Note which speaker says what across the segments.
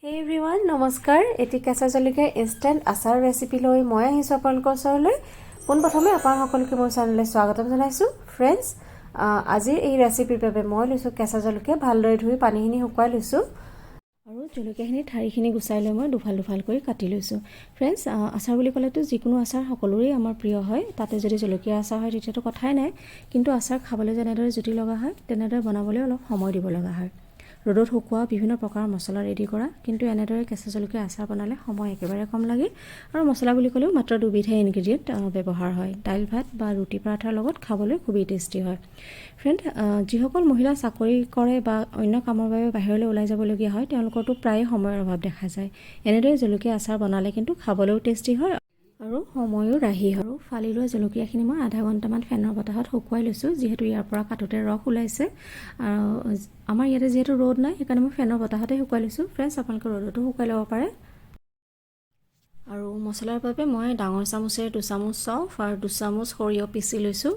Speaker 1: Hey everyone, নমস্কাৰ। এটি কেঁচা জলকীয়াৰ ইনষ্টেণ্ট আচাৰ ৰেচিপি লৈ মই আহিছোঁ আপোনালোকৰ ওচৰলৈ। পোনপ্ৰথমে আপোনালোক সকলোকে মোৰ চেনেললৈ স্বাগতম জনাইছোঁ। ফ্ৰেণ্ডছ, আজিৰ এই ৰেচিপিৰ বাবে মই লৈছোঁ কেঁচা জলকীয়া। ভালদৰে ধুই পানীখিনি শুকুৱাই লৈছোঁ আৰু জলকীয়াখিনি ঠাৰিখিনি গুচাই লৈ মই দুফাল দুফাল কৰি কাটি লৈছোঁ। ফ্ৰেণ্ডছ, আচাৰ বুলি ক'লেতো যিকোনো আচাৰ সকলোৰে আমাৰ প্ৰিয় হয়। তাতে যদি জলকীয়া আচাৰ হয় তেতিয়াতো কথাই নাই, কিন্তু আচাৰ খাবলৈ যেনেদৰে জুতি লগা হয় তেনেদৰে বনাবলৈ অলপ সময় দিব লগা হয়। ৰ'দত শুকোৱা বিভিন্ন প্ৰকাৰৰ মছলা ৰেডি কৰা, কিন্তু এনেদৰে কেঁচা জলকীয়া আচাৰ বনালে সময় একেবাৰে কম লাগে। আৰু মছলা বুলি ক'লেও মাত্ৰ দুবিধহে ইনগ্ৰিডিয়েণ্ট ব্যৱহাৰ হয়। দাইল ভাত বা ৰুটি পৰাঠাৰ লগত খাবলৈ খুবেই টেষ্টি হয়। ফ্ৰেণ্ড, যিসকল মহিলা চাকৰি কৰে বা অন্য কামৰ বাবে বাহিৰলৈ ওলাই যাবলগীয়া হয় তেওঁলোকৰতো প্ৰায়ে সময়ৰ অভাৱ দেখা যায়। এনেদৰে জলকীয়া আচাৰ বনালে কিন্তু খাবলৈও টেষ্টি হয় আৰু সময়ো ৰাহি হয়। আৰু ফালি লোৱা জলকীয়াখিনি মই আধা ঘণ্টামান ফেনৰ বতাহত শুকুৱাই লৈছোঁ, যিহেতু ইয়াৰ পৰা কাটোতে ৰস ওলাইছে। আৰু আমাৰ ইয়াতে যিহেতু ৰ'দ নাই সেইকাৰণে মই ফেনৰ বতাহতে শুকুৱাই লৈছোঁ। ফ্ৰেণ্ডছ, আপোনালোকে ৰ'দতো শুকুৱাই ল'ব পাৰে। আৰু মছলাৰ বাবে মই ডাঙৰ চামুচেৰে 2 চামুচ চফ আৰু 2 চামুচ সৰিয়হ পিচি লৈছোঁ।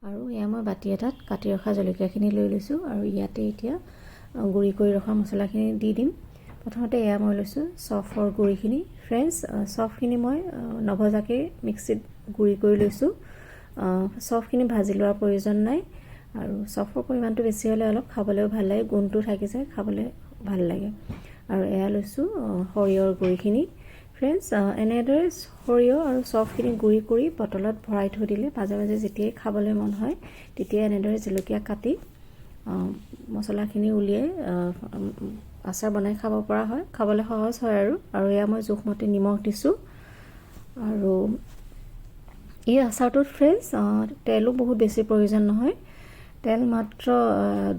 Speaker 1: আৰু এয়া মই বাতি এটাত কাটি ৰখা জলকীয়াখিনি লৈ লৈছোঁ আৰু ইয়াতে এতিয়া গুড়ি কৰি ৰখা মছলাখিনি দি দিম। প্ৰথমতে এয়া মই লৈছোঁ চফৰ গুড়িখিনি। ফ্ৰেণ্ডছ, চফখিনি মই নভজাকৈ মিক্সিত গুড়ি কৰি লৈছোঁ। চফখিনি ভাজি লোৱাৰ প্ৰয়োজন নাই আৰু চফৰ পৰিমাণটো বেছি হ'লে অলপ খাবলৈও ভাল লাগে, গোন্ধটো থাকি যায়, খাবলৈ ভাল লাগে। আৰু এয়া লৈছোঁ সৰিয়হৰ গুড়িখিনি। ফ্ৰেণ্ডছ, এনেদৰে সৰিয়হ আৰু চফখিনি গুড়ি কৰি বটলত ভৰাই থৈ দিলে মাজে মাজে যেতিয়াই খাবলৈ মন হয় তেতিয়া এনেদৰে জলকীয়া কাটি মছলাখিনি উলিয়াই আচাৰ বনাই খাব পৰা হয়। খাবলৈ সহজ হয় আৰু এয়া মই জোখমতে নিমখ দিছোঁ। আৰু এই আচাৰটোত ফ্ৰেণ্ডছ তেলো বহুত বেছি প্ৰয়োজন নহয়। তেল মাত্ৰ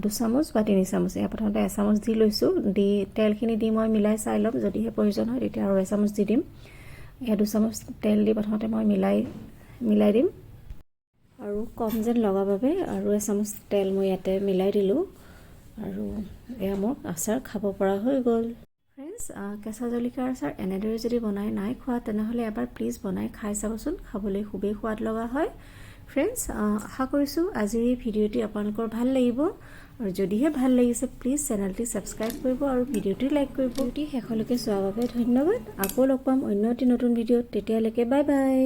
Speaker 1: 2 চামুচ বা 3 চামুচ, এয়া প্ৰথমতে এচামুচ দি লৈছোঁ। দি তেলখিনি দি মই মিলাই চাই ল'ম, যদিহে প্ৰয়োজন হয় তেতিয়া আৰু এচামুচ দি দিম। এয়া 2 চামুচ তেল দি প্ৰথমতে মই মিলাই দিম। আৰু কম যেন লগা বাবে আৰু এচামুচ তেল মই ইয়াতে মিলাই দিলোঁ। আৰু এয়া মোৰ আচাৰ খাব পৰা হৈ গ'ল। ফ্ৰেণ্ডছ, কেঁচা জলকীয়াৰ আচাৰ এনেদৰে যদি বনাই নাই খোৱা তেনেহ'লে এবাৰ প্লিজ বনাই খাই চাবচোন, খাবলৈ খুবেই সোৱাদ লগা হয়। ফ্ৰেণ্ডছ, আশা কৰিছোঁ আজিৰ এই ভিডিঅ'টি আপোনালোকৰ ভাল লাগিব। আৰু যদিহে ভাল লাগিছে প্লিজ চেনেলটি ছাবস্ক্ৰাইব কৰিব আৰু ভিডিঅ'টি লাইক কৰিব। ভিডিঅ'টি শেষলৈকে চোৱাৰ বাবে ধন্যবাদ। আকৌ লগ পাম অন্য এটি নতুন ভিডিঅ'ত। তেতিয়ালৈকে বাই বাই।